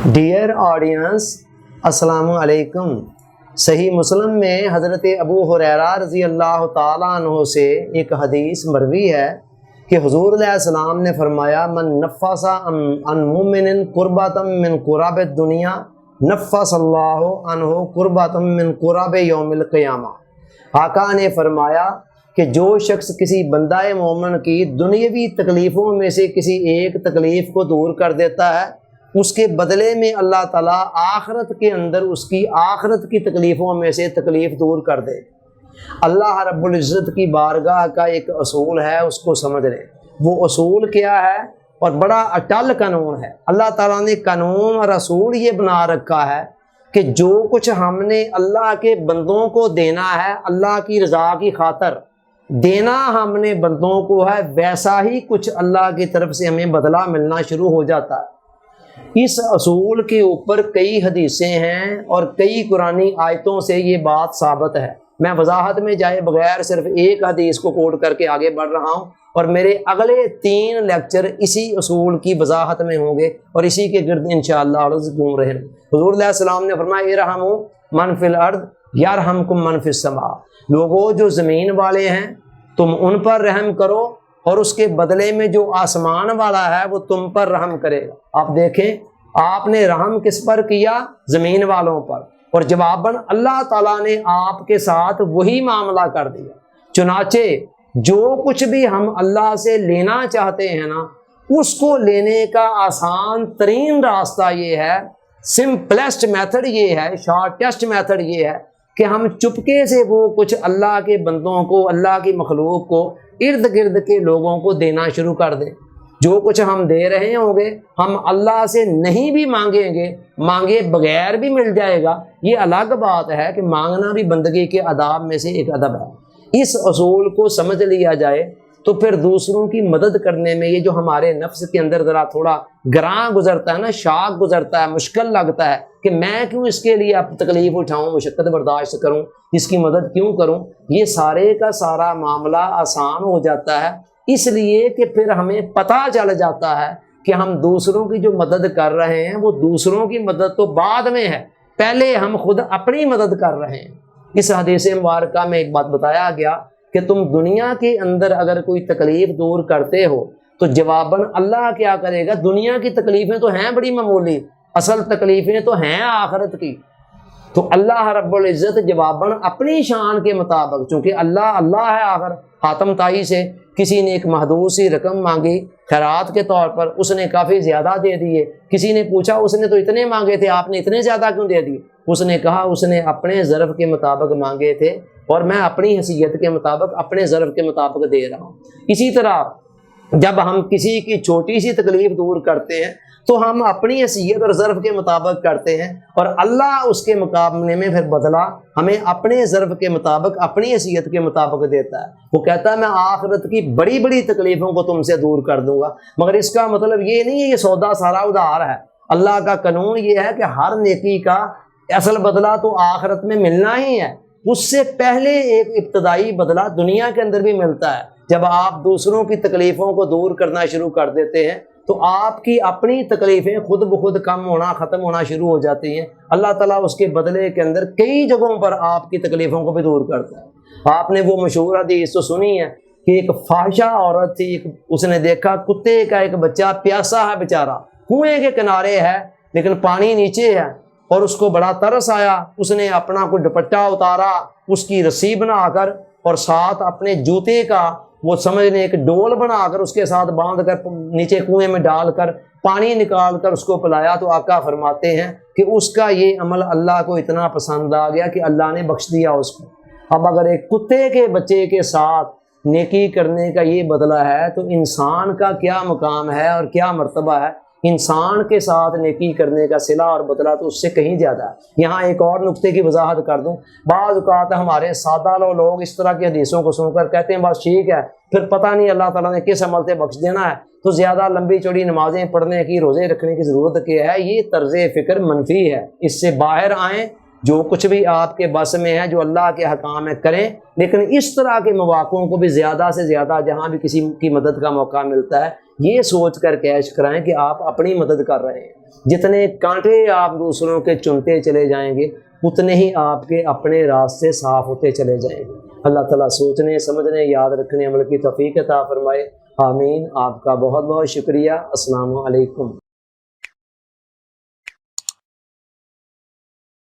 Dear audience, السلام علیکم۔ صحیح مسلم میں حضرت ابو ہریرہ رضی اللہ تعالیٰ عنہ سے ایک حدیث مروی ہے کہ حضور علیہ السلام نے فرمایا، من نفس عن مومن قربۃ من قرب الدنیا نفس اللہ عنہ قربۃ من قرب یوم القیامہ۔ آقا نے فرمایا کہ جو شخص کسی بندہ مومن کی دنیاوی تکلیفوں میں سے کسی ایک تکلیف کو دور کر دیتا ہے، اس کے بدلے میں اللہ تعالیٰ آخرت کے اندر اس کی آخرت کی تکلیفوں میں سے تکلیف دور کر دے۔ اللہ رب العزت کی بارگاہ کا ایک اصول ہے، اس کو سمجھ لیں۔ وہ اصول کیا ہے؟ اور بڑا اٹل قانون ہے۔ اللہ تعالیٰ نے قانون اور اصول یہ بنا رکھا ہے کہ جو کچھ ہم نے اللہ کے بندوں کو دینا ہے، اللہ کی رضا کی خاطر دینا ہم نے بندوں کو ہے، ویسا ہی کچھ اللہ کی طرف سے ہمیں بدلہ ملنا شروع ہو جاتا ہے۔ اس اصول کے اوپر کئی حدیثیں ہیں اور کئی قرآنی آیتوں سے یہ بات ثابت ہے۔ میں وضاحت میں جائے بغیر صرف ایک حدیث کو کوٹ کر کے آگے بڑھ رہا ہوں، اور میرے اگلے 3 لیکچر اسی اصول کی وضاحت میں ہوں گے اور اسی کے گرد انشاءاللہ گھوم رہے ہیں۔ حضور علیہ السلام نے فرمایا، ارحموا من فی الارض یرحمکم من فی السماء۔ لوگوں جو زمین والے ہیں تم ان پر رحم کرو، اور اس کے بدلے میں جو آسمان والا ہے وہ تم پر رحم کرے گا۔ آپ دیکھیں، آپ نے رحم کس پر کیا؟ زمین والوں پر، اور جواباً اللہ تعالیٰ نے آپ کے ساتھ وہی معاملہ کر دیا۔ چنانچہ جو کچھ بھی ہم اللہ سے لینا چاہتے ہیں نا، اس کو لینے کا آسان ترین راستہ یہ ہے، سمپلسٹ میتھڈ یہ ہے، شارٹیسٹ میتھڈ یہ ہے کہ ہم چپکے سے وہ کچھ اللہ کے بندوں کو، اللہ کی مخلوق کو، ارد گرد کے لوگوں کو دینا شروع کر دیں۔ جو کچھ ہم دے رہے ہوں گے، ہم اللہ سے نہیں بھی مانگیں گے، مانگے بغیر بھی مل جائے گا۔ یہ الگ بات ہے کہ مانگنا بھی بندگی کے آداب میں سے ایک ادب ہے۔ اس اصول کو سمجھ لیا جائے تو پھر دوسروں کی مدد کرنے میں یہ جو ہمارے نفس کے اندر ذرا تھوڑا گراں گزرتا ہے نا، شاق گزرتا ہے، مشکل لگتا ہے کہ میں کیوں اس کے لیے اب تکلیف اٹھاؤں، مشقت برداشت کروں، اس کی مدد کیوں کروں، یہ سارے کا سارا معاملہ آسان ہو جاتا ہے، اس لیے کہ پھر ہمیں پتہ چل جاتا ہے کہ ہم دوسروں کی جو مدد کر رہے ہیں وہ دوسروں کی مدد تو بعد میں ہے، پہلے ہم خود اپنی مدد کر رہے ہیں۔ اس حدیث مبارکہ میں ایک بات بتایا گیا کہ تم دنیا کے اندر اگر کوئی تکلیف دور کرتے ہو تو جواباً اللہ کیا کرے گا؟ دنیا کی تکلیفیں تو ہیں بڑی معمولی، اصل تکلیفیں تو ہیں آخرت کی۔ تو اللہ رب العزت جواباً اپنی شان کے مطابق، چونکہ اللہ ہے، آخر حاتم طائی سے کسی نے ایک محدود سی رقم مانگی خیرات کے طور پر، اس نے کافی زیادہ دے دیے۔ کسی نے پوچھا، اس نے تو اتنے مانگے تھے، آپ نے اتنے زیادہ کیوں دے دیے؟ اس نے کہا، اس نے اپنے ظرف کے مطابق مانگے تھے اور میں اپنی حیثیت کے مطابق اپنے ظرف کے مطابق دے رہا ہوں۔ اسی طرح جب ہم کسی کی چھوٹی سی تکلیف دور کرتے ہیں تو ہم اپنی حیثیت اور ظرف کے مطابق کرتے ہیں، اور اللہ اس کے مقابلے میں پھر بدلہ ہمیں اپنے ظرف کے مطابق، اپنی حیثیت کے مطابق دیتا ہے۔ وہ کہتا ہے میں آخرت کی بڑی بڑی تکلیفوں کو تم سے دور کر دوں گا، مگر اس کا مطلب یہ نہیں ہے یہ سودا سارا ادھار ہے۔ اللہ کا قانون یہ ہے کہ ہر نیکی کا اصل بدلہ تو آخرت میں ملنا ہی ہے، اس سے پہلے ایک ابتدائی بدلہ دنیا کے اندر بھی ملتا ہے۔ جب آپ دوسروں کی تکلیفوں کو دور کرنا شروع کر دیتے ہیں تو آپ کی اپنی تکلیفیں خود بخود کم ہونا، ختم ہونا شروع ہو جاتی ہیں۔ اللہ تعالیٰ اس کے بدلے کے اندر کئی جگہوں پر آپ کی تکلیفوں کو بھی دور کرتا ہے۔ آپ نے وہ مشہور حدیث تو سنی ہے کہ ایک فاحشہ عورت تھی، اس نے دیکھا کتے کا ایک بچہ پیاسا ہے بیچارہ، کنویں کے کنارے ہے لیکن پانی نیچے ہے، اور اس کو بڑا ترس آیا۔ اس نے اپنا کوئی دوپٹہ اتارا، اس کی رسی بنا کر، اور ساتھ اپنے جوتے کا وہ سمجھ لیں ایک ڈول بنا کر اس کے ساتھ باندھ کر نیچے کنویں میں ڈال کر پانی نکال کر اس کو پلایا۔ تو آقا فرماتے ہیں کہ اس کا یہ عمل اللہ کو اتنا پسند آ گیا کہ اللہ نے بخش دیا اس کو۔ اب اگر ایک کتے کے بچے کے ساتھ نیکی کرنے کا یہ بدلہ ہے تو انسان کا کیا مقام ہے اور کیا مرتبہ ہے؟ انسان کے ساتھ نیکی کرنے کا صلہ اور بدلہ تو اس سے کہیں زیادہ ہے۔ یہاں ایک اور نقطے کی وضاحت کر دوں، بعض اوقات ہمارے سادہ لوگ اس طرح کی حدیثوں کو سن کر کہتے ہیں بس ٹھیک ہے، پھر پتہ نہیں اللہ تعالیٰ نے کس عمل سے بخش دینا ہے، تو زیادہ لمبی چوڑی نمازیں پڑھنے کی، روزے رکھنے کی ضرورت کیا ہے؟ یہ طرز فکر منفی ہے، اس سے باہر آئیں۔ جو کچھ بھی آپ کے بس میں ہے، جو اللہ کے حکام ہے کریں، لیکن اس طرح کے مواقعوں کو بھی زیادہ سے زیادہ جہاں بھی کسی کی مدد کا موقع ملتا ہے یہ سوچ کر کیش کرائیں کہ آپ اپنی مدد کر رہے ہیں۔ جتنے کانٹے آپ دوسروں کے چنتے چلے جائیں گے اتنے ہی آپ کے اپنے راستے صاف ہوتے چلے جائیں گے۔ اللہ تعالیٰ سوچنے سمجھنے یاد رکھنے عمل کی توفیق عطا فرمائے، آمین۔ آپ کا بہت بہت شکریہ۔ السلام علیکم۔